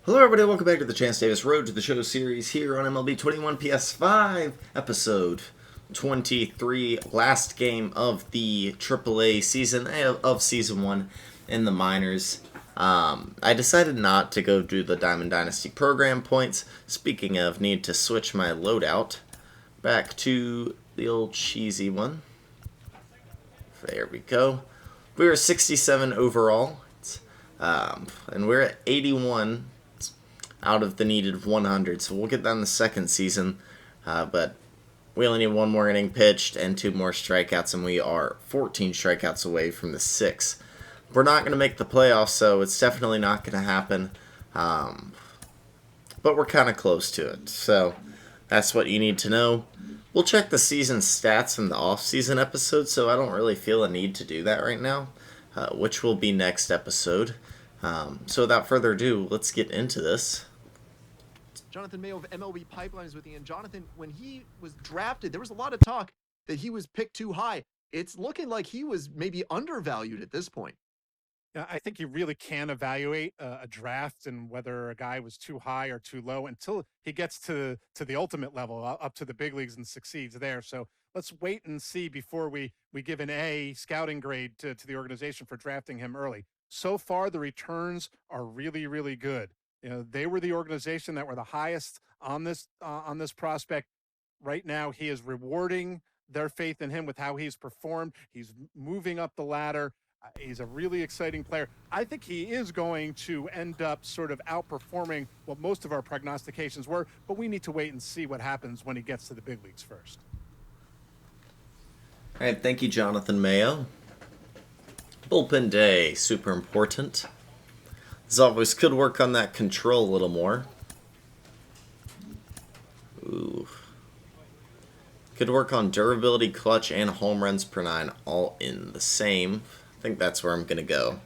Hello everybody, welcome back to the Chance Davis Road to the Show series here on MLB 21 PS5, episode 23, last game of the AAA season, of Season 1 in the minors. I decided not to go do the Diamond Dynasty program points. Speaking of, need to switch my loadout back to the old cheesy one. There we go. We were 67 overall, and we're at 81 out of the needed 100, so we'll get that in the second season, but we only need one more inning pitched and two more strikeouts, and we are 14 strikeouts away from the 6. We're not going to make the playoffs, so it's definitely not going to happen, but we're kind of close to it, so that's what you need to know. We'll check the season stats in the off-season episode, so I don't really feel a need to do that right now, which will be next episode. So without further ado, let's get into this. Jonathan Mayo of MLB Pipeline is with you. And Jonathan, when he was drafted, there was a lot of talk that he was picked too high. It's looking like he was maybe undervalued at this point. Yeah, I think you really can evaluate a draft and whether a guy was too high or too low until he gets to the ultimate level, up to the big leagues and succeeds there. So let's wait and see before we give an A scouting grade to the organization for drafting him early. So far, the returns are really, really good. You know, they were the organization that were the highest on this prospect. Right now, he is rewarding their faith in him with how he's performed. He's moving up the ladder. He's a really exciting player. I think he is going to end up sort of outperforming what most of our prognostications were, but we need to wait and see what happens when he gets to the big leagues first. All right, thank you, Jonathan Mayo. Bullpen day, super important. As always, could work on that control a little more. Ooh. Could work on durability, clutch, and home runs per 9 all in the same. I think that's where I'm going to go.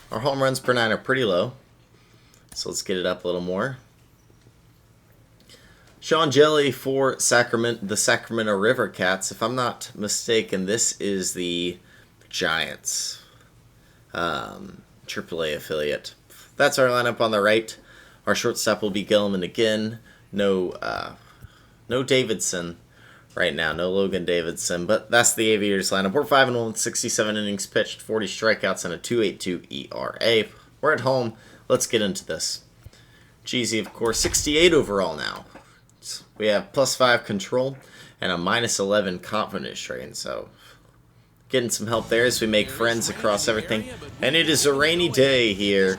Our home runs per 9 are pretty low, so let's get it up a little more. Sean Jelly for the Sacramento River Cats. If I'm not mistaken, this is the Giants AAA affiliate. That's our lineup on the right. Our shortstop will be Gilman again. No Davidson right now. No Logan Davidson. But that's the Aviators lineup. We're 5-1 with 67 innings pitched, 40 strikeouts, and a 2.82 ERA. We're at home. Let's get into this. Jeezy, of course, 68 overall now. We have +5 control and a -11 confidence rating. So getting some help there as we make friends across everything. And it is a rainy day here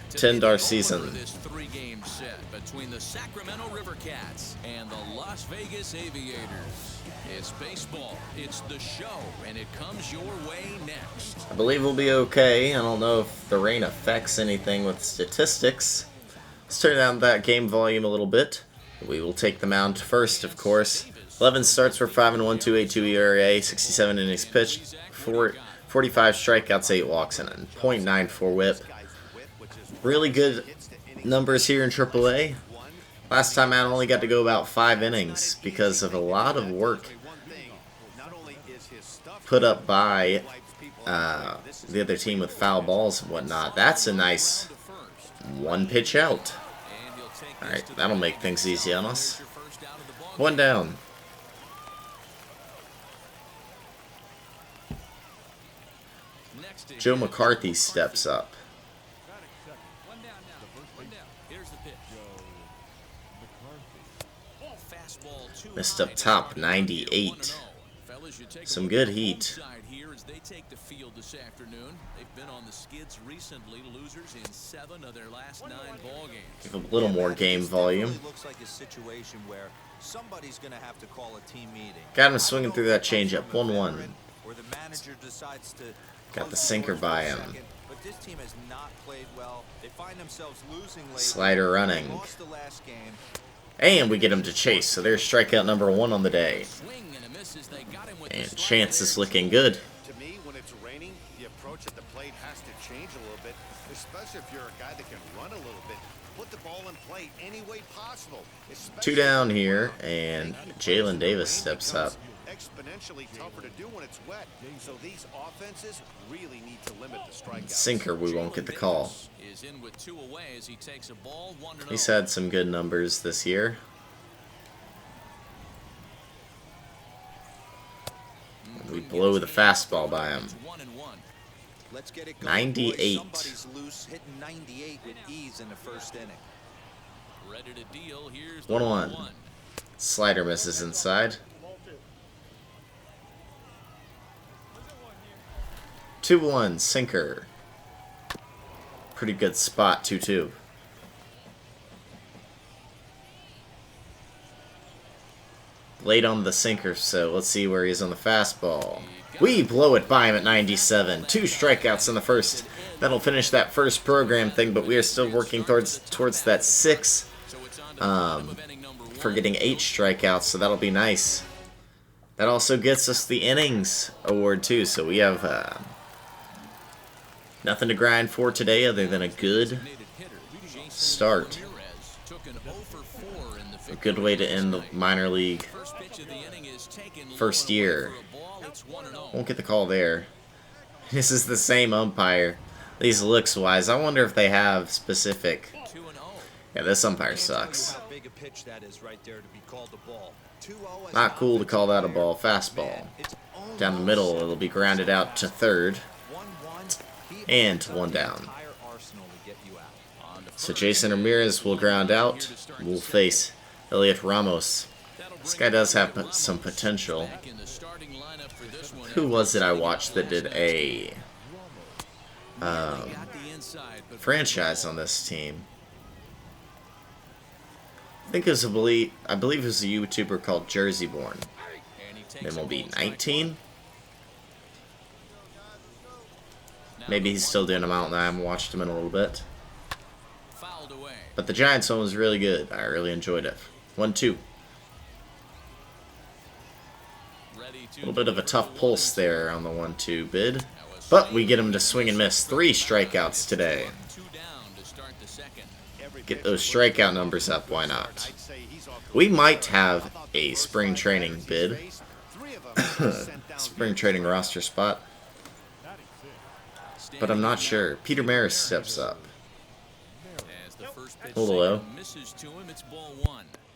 to end our season. This three-game set between the Sacramento River Cats and the Las Vegas Aviators. It's baseball, it's the show, and it comes your way next. I believe we'll be okay. I don't know if the rain affects anything with statistics. Let's turn down that game volume a little bit. We will take the mound first, of course. 11 starts for 5-1, 2.82 ERA, 67 innings pitched, 45 strikeouts, 8 walks, and a .94 WHIP. Really good numbers here in AAA. Last time out, I only got to go about 5 innings because of a lot of work put up by the other team with foul balls and whatnot. That's a nice one pitch out. Alright, that'll make things easy on us. One down. Joe McCarthy steps up. Missed up top, 98. Some good heat. They take the field this afternoon. They've been on the skids recently, losers in 7 of their last 9 ball games. Give a little more game volume. Looks like a situation where somebody's going to have to call a team meeting. Got him swinging through that changeup, 1-1. Or the manager decides to Got the sinker by him. But this team has not played well. They find themselves losing lately. Slider running. Lost the last game. And we get him to chase, so there's strikeout number 1 on the day. And Chance is looking good. To me, when it's raining, the approach at the plate has to change a little bit, especially if you're a guy that can run a little bit. Put the ball in play any way possible. Two down here, and Jalen Davis steps up. Exponentially tougher to do when it's wet. So these offenses really need to limit the strikeouts. Sinker, we won't get the call. He's had some good numbers this year. We blow the fastball by him. 98. Somebody's loose, hitting 98 with ease in the first inning. 1-1. Slider misses inside. 2-1. Sinker. Pretty good spot. 2-2. Late on the sinker, so let's see where he is on the fastball. We blow it by him at 97. 2 strikeouts in the first. That'll finish that first program thing, but we are still working towards that 6 for getting 8 strikeouts, so that'll be nice. That also gets us the innings award too, so we have nothing to grind for today other than a good start. A good way to end the minor league first year. Won't get the call there. This is the same umpire. These looks wise, I wonder if they have specific. Yeah, this umpire sucks. Not cool to call that a ball. Fastball. Down the middle, it'll be grounded out to third. And 1 down. So Jason Ramirez will ground out. We'll face Elliot Ramos. This guy does have some potential. Who was it I watched that did a franchise on this team? I think it was I believe it was a YouTuber called Jersey Born. MLB 19. Maybe he's still doing them out, and I haven't watched him in a little bit. But the Giants one was really good. I really enjoyed it. 1-2. A little bit of a tough pulse there on the 1-2 bid. But we get him to swing and miss. 3 strikeouts today. Get those strikeout numbers up, why not? We might have a spring training bid. Spring training roster spot. But I'm not sure. Peter Maris steps up. A little low.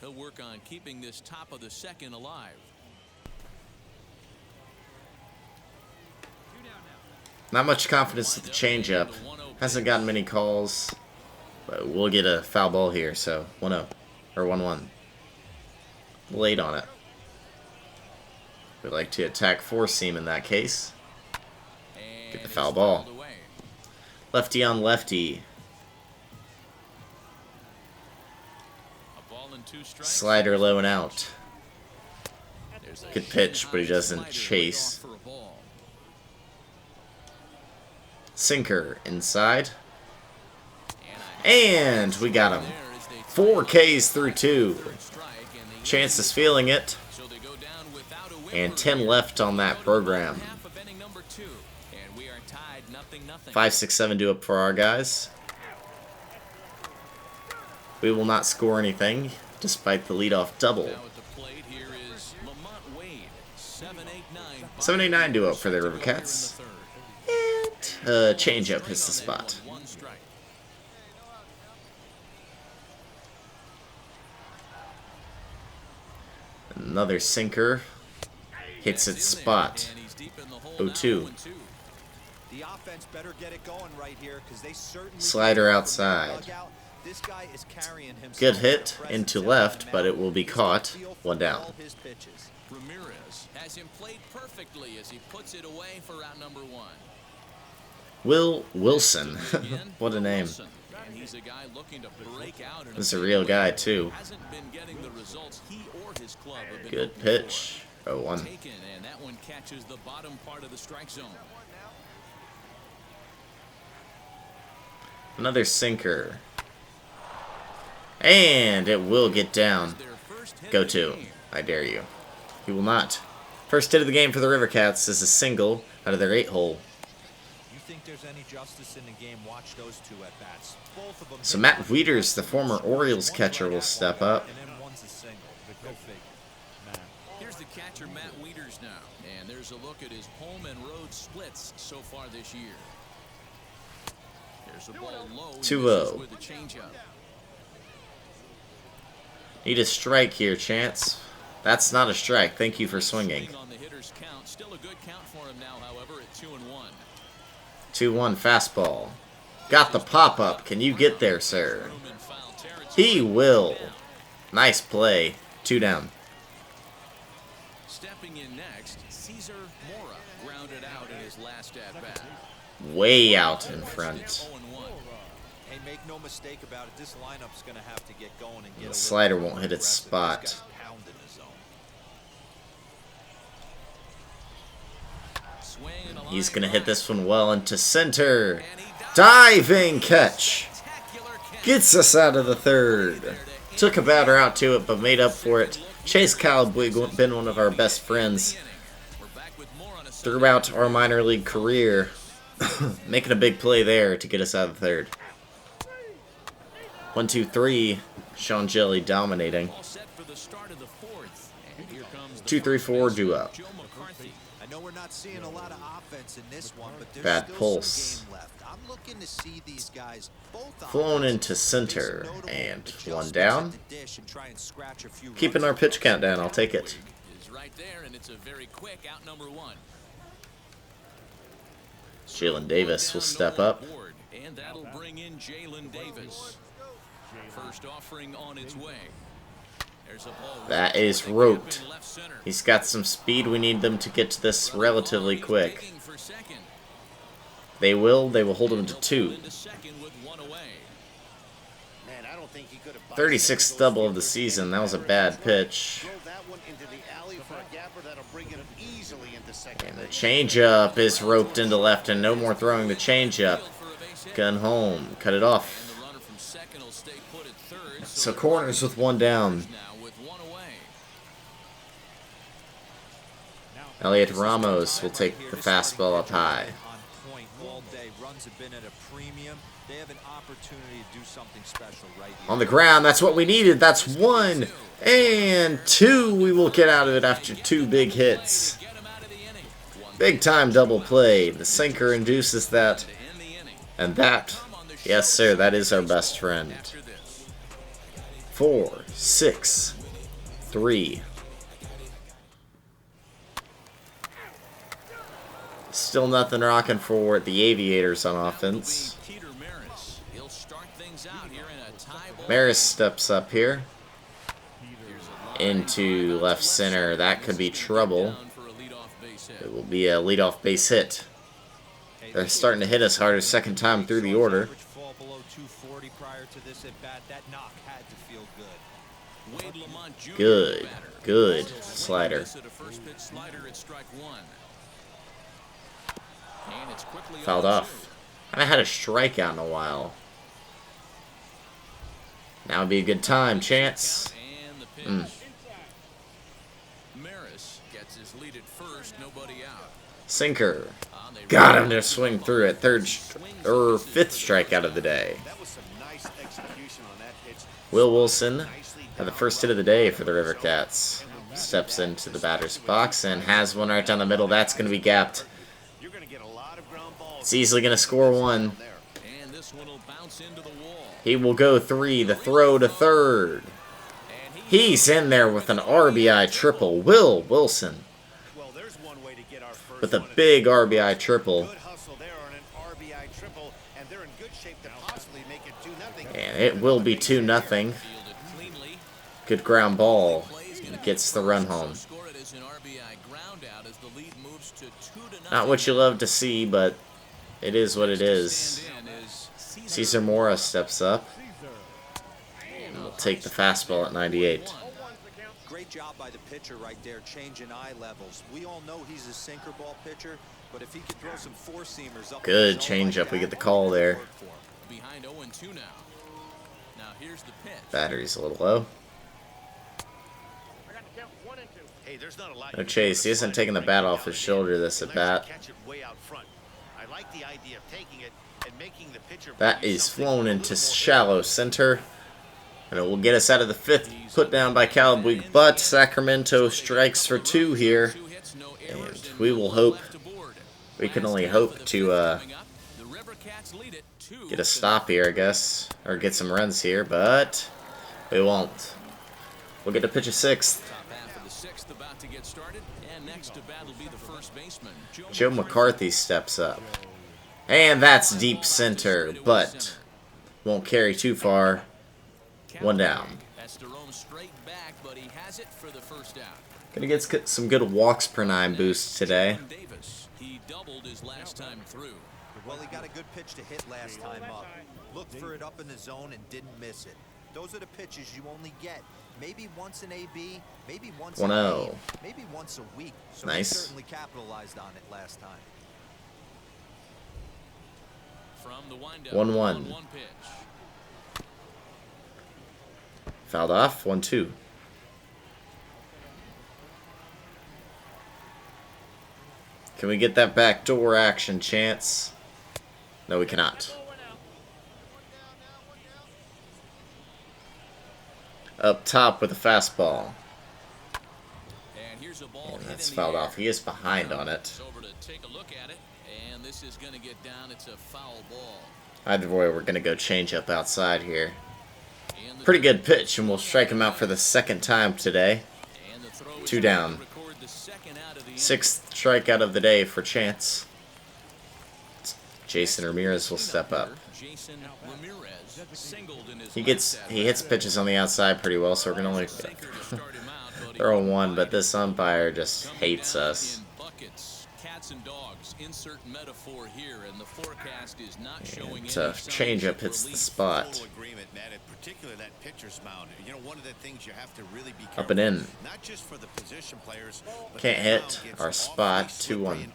He'll work on keeping this top of the second alive. Not much confidence with the changeup. Hasn't gotten many calls. But we'll get a foul ball here, so 1-0. Or 1-1. Late on it. We'd like to attack 4-seam in that case. Get the foul ball. Lefty on lefty. Slider low and out. Good pitch, but he doesn't chase. Sinker inside. And we got him. 4 Ks through 2. Chance is feeling it. And 10 left on that program. 5, 6, 7 due up for our guys. We will not score anything, despite the leadoff double. 7-8-9 due up for the Rivercats. And changeup hits the spot. Another sinker hits its spot. 0-2. The offense better get it going right here because they certainly Slider outside. This guy is carrying himself. Good hit into left, but it will be caught. 1 down. Ramirez has him played perfectly as he puts it away for out number 1. Will Wilson. What a name. This is a real guy, too. Good pitch. 0-1. And that one catches the bottom part of the strike zone. Another sinker. And it will get down. Go to. I dare you. He will not. First hit of the game for the River Cats is a single out of their 8-hole. You think there's any justice in the game? Watch those two at bats. Both of them. So Matt Wieters, the former Orioles catcher, will step up. And then one's a single. Go figure. Here's the catcher, Matt Wieters, now. And there's a look at his home and road splits so far this year. There's a ball low. 2-0. With a changeup. Need a strike here, Chance. That's not a strike. Thank you for swinging. On the hitter's count. Still a good count for him now, however, at 2-1. 2-1 fastball. Got the pop-up. Can you get there, sir? He will. Nice play. 2 down. Stepping in next, Cesar Mora grounded out in his last at-bat. Way out in front. 0-1. Hey, make no mistake about it. This lineup's going to have to get going and get a The little slider more won't hit its aggressive. spot. This guy's pounding the zone. Swing and a He's line going to hit drive. this one well into center. And he does. Diving catch. Spectacular catch. Gets us out of the third. Took a batter out to it, but made up for it. Chase Calabwig, been one of our best friends We're back with more on a throughout our minor league career. Making a big play there to get us out of the third. 1-2-3. Sean Jelly dominating. all set for the start of the fourth. And here comes the 2-3-4 duo. Joe McCarthy. I know we're not seeing a lot of offense in this one, but there's Bad still pulse. some game left. I'm looking to see these guys both Flown offense, into center, make some notable and adjustments one down. at the dish and try and scratch a few Keeping runs our up. pitch count down. I'll take it. Is right there, and it's a very quick out number 1. Jalen Davis will Down, step no up. on board, and that'll bring in Jalen Davis. First offering on its way. There's a ball That right is to the roped. gap in left center. He's got some speed. We need them to get to this relatively He's quick. digging for second. They will hold him to They'll 2. pull into second with 1 away. Man, I don't think he could have 36th double of the season. That was a bad pitch. Throw that one into the alley for a gapper that'll bring it easily into second And the base. changeup is roped into left, and no more throwing the changeup. Field for a base hit. Gun home. Cut it off. And the runner from second will stay put at third. So corners with 1 down. Now with 1 away. Elliot Ramos will take the fastball up high. On point all day. Runs have been at a premium. They have an opportunity to do something special right here. On the ground, that's what we needed. That's 1 and 2. We will get out of it after 2 big hits. Get him out of the inning. Big time double play. The sinker induces that. To end the inning. And that, yes sir, that is our best friend. After this. 4, 6, 3. Still nothing rocking for the Aviators on offense. Peter Maris. He'll start things out here in a tie ball. Maris steps up here Here's a line into left center. That could be trouble. down for a leadoff base hit. It will be a leadoff base hit. They're starting to hit us harder second time through the order. Average fall below 240 prior to this at bat. That knock had to feel good. Wade Lamont Jr. Good, batter. good Also swinging slider. this at a first pitch slider at strike 1. And it's quickly Fouled 0-2. off. I haven't had a strikeout in a while. Now would be a good time, Chance. And the pitch. Maris gets his lead at first, nobody out. Sinker. They Got run him to swing through it. Fifth strikeout of the day. That was some nice execution on that pitch. Will Wilson had the first hit of the day for the River Cats. Steps into the batter's box and has one right down the middle. That's going to be gapped. You're going to get a lot of ground balls. It's easily going to score 1. there. And this one will bounce into the wall. He will go 3. The throw to third. And He's in there with an RBI triple. Will Wilson Well, there's one way to get our first with a one. big RBI triple. Good hustle there on an RBI triple, and they're in good shape to possibly make it 2-0. And it will be 2-0. fielded cleanly. Good ground ball. Plays gonna Gets the run home. score it as an RBI ground out as the lead moves to 2-0. Not what you love to see, but it is what it is. Stand in is Cesar Mora steps up and will take the fastball at 98. Great job by the pitcher right there, changing eye levels. We all know he's a sinker ball pitcher, but if he could throw some four-seamers up. Good in the zone like changeup. We that, get the call it would there. work for him. behind 0-2 now. Now here's the pitch. Battery's a little low. Hey, there's not a lot No you can chase. do He to isn't slide taking the right bat down off his and in, shoulder this at unless you bat. catch it way out front. I like the idea of taking it and making the pitcher That value is something flown a into little more shallow center. And it will get us out of the 5th. Put down by Cowboy, but Sacramento strikes for 2 here. And we will hope, we can only hope to get a stop here, I guess. Or get some runs here, but we won't. We'll get to pitch a 6th. Joe McCarthy steps up. And that's deep center, but won't carry too far. 1 down. Gonna get some good walks per 9 boosts today. Well, he got a good pitch to hit last time up. Looked for it up in the zone and didn't miss it. Those are the pitches you only get. Maybe once an AB, maybe once a 1-0. game, maybe once a week. So Nice. he certainly capitalized on it last time. 1-1. Fouled off. 1-2. Can we get that backdoor action chance? No, we cannot. Up top with a fastball. And that's fouled off. He is behind on it. Either way, we're going to go change up outside here. Pretty good pitch, and we'll strike him out for the 2nd time today. 2 down. 6th strikeout of the day for Chance. Jason Ramirez will step up. He hits pitches on the outside pretty well, so we're gonna only throw 1. But this umpire just hates us. And changeup hits the spot. Up and in. Can't hit our spot. 2-1.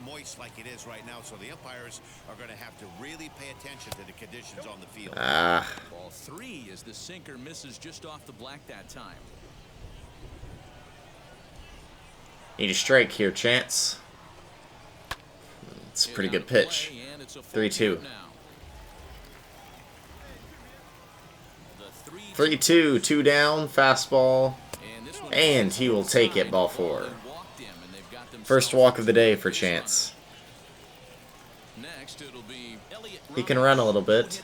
Moist like it is right now, so the umpires are going to have to really pay attention to the conditions on the field. Ball 3 as the sinker misses just off the black that time. Need a strike here, Chance. It's a pretty good pitch. 3-2. 3-2, 2 down, fastball, and he will take it, ball 4. First walk of the day for Chance. He can run a little bit.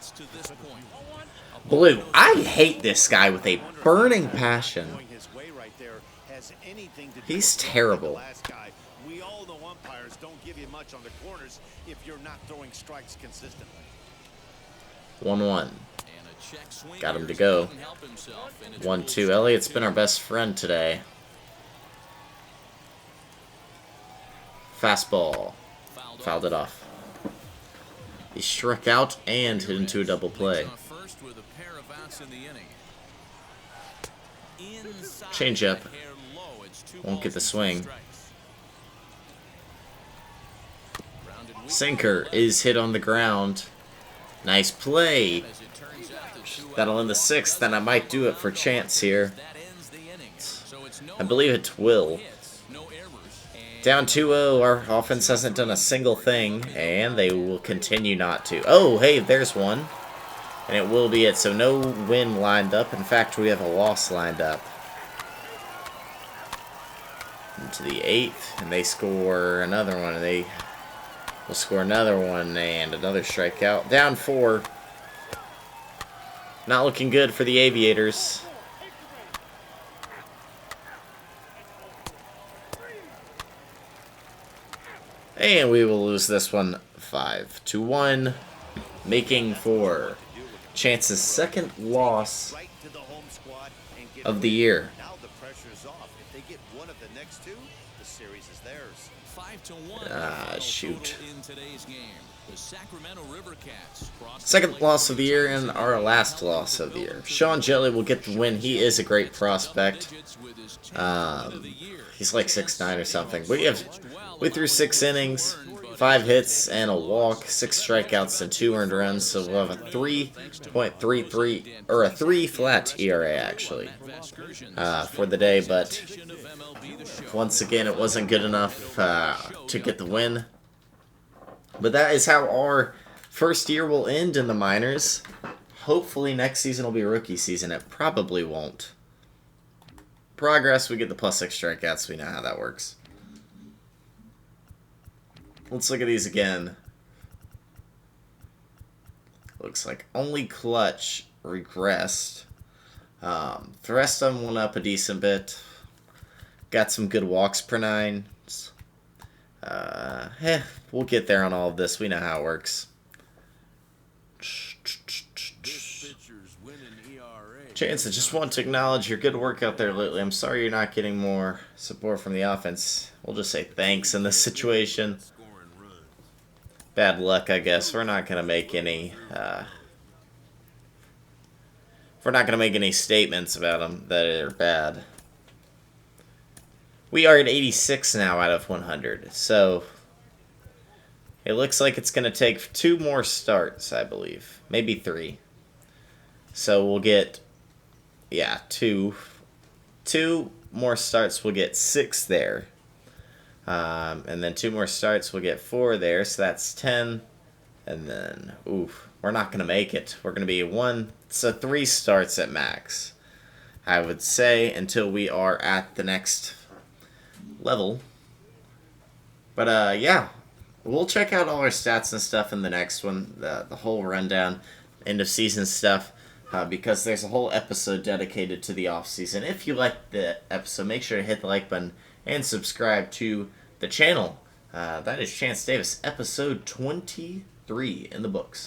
Blue, I hate this guy with a burning passion. He's terrible. We all know umpires don't give you much on the corners if you're not throwing strikes consistently. 1-1. Got him to go. 1-2. Elliott's been our best friend today. Fastball. Fouled it off. He struck out and hit into a double play. Changeup. Won't get the swing. Sinker is hit on the ground. Nice play. That'll end the 6th, and I might do it for Chance here. I believe it will. Down 2-0, our offense hasn't done a single thing, and they will continue not to. Oh, hey, there's one. And it will be it, so no win lined up. In fact, we have a loss lined up. Into the 8th, and they score another one, and they will score another one, and another strikeout. Down 4. Not looking good for the Aviators. And we will lose this one 5-1, making for Chance's 2nd loss of the year. Now the pressure's off. If they get one of the next 2, the series is theirs. 5-1. Shoot. In today's game, the Sacramento River Cats 2nd loss of the year and our last loss of the year. Sean Jelly will get the win. He is a great prospect. He's like 6'9" or something. We threw 6 innings. 5 hits and a walk, 6 strikeouts and 2 earned runs. So we'll have a 3.33 or a 3 flat ERA actually for the day. But once again, it wasn't good enough to get the win. But that is how our first year will end in the minors. Hopefully next season will be a rookie season. It probably won't. Progress, we get the +6 strikeouts. We know how that works. Let's look at these again. Looks like only Clutch regressed. The rest of them went up a decent bit. Got some good walks per 9. We'll get there on all of this. We know how it works. Chance, I just want to acknowledge your good work out there lately. I'm sorry you're not getting more support from the offense. We'll just say thanks in this situation. Bad luck, I guess. We're not going to make any statements about them that are bad. We are at 86 now out of 100. So it looks like it's going to take 2 more starts, I believe. Maybe 3. So we'll get, yeah, 2 more starts. We'll get 6 there. And then 2 more starts, we'll get 4 there. So that's 10. And then, oof, we're not going to make it. We're going to be 1. So 3 starts at max, I would say, until we are at the next level. But, yeah. We'll check out all our stats and stuff in the next one. The whole rundown, end of season stuff. Because there's a whole episode dedicated to the off season. If you liked the episode, make sure to hit the like button and subscribe to the channel. That is Chance Davis, episode 23 in the books.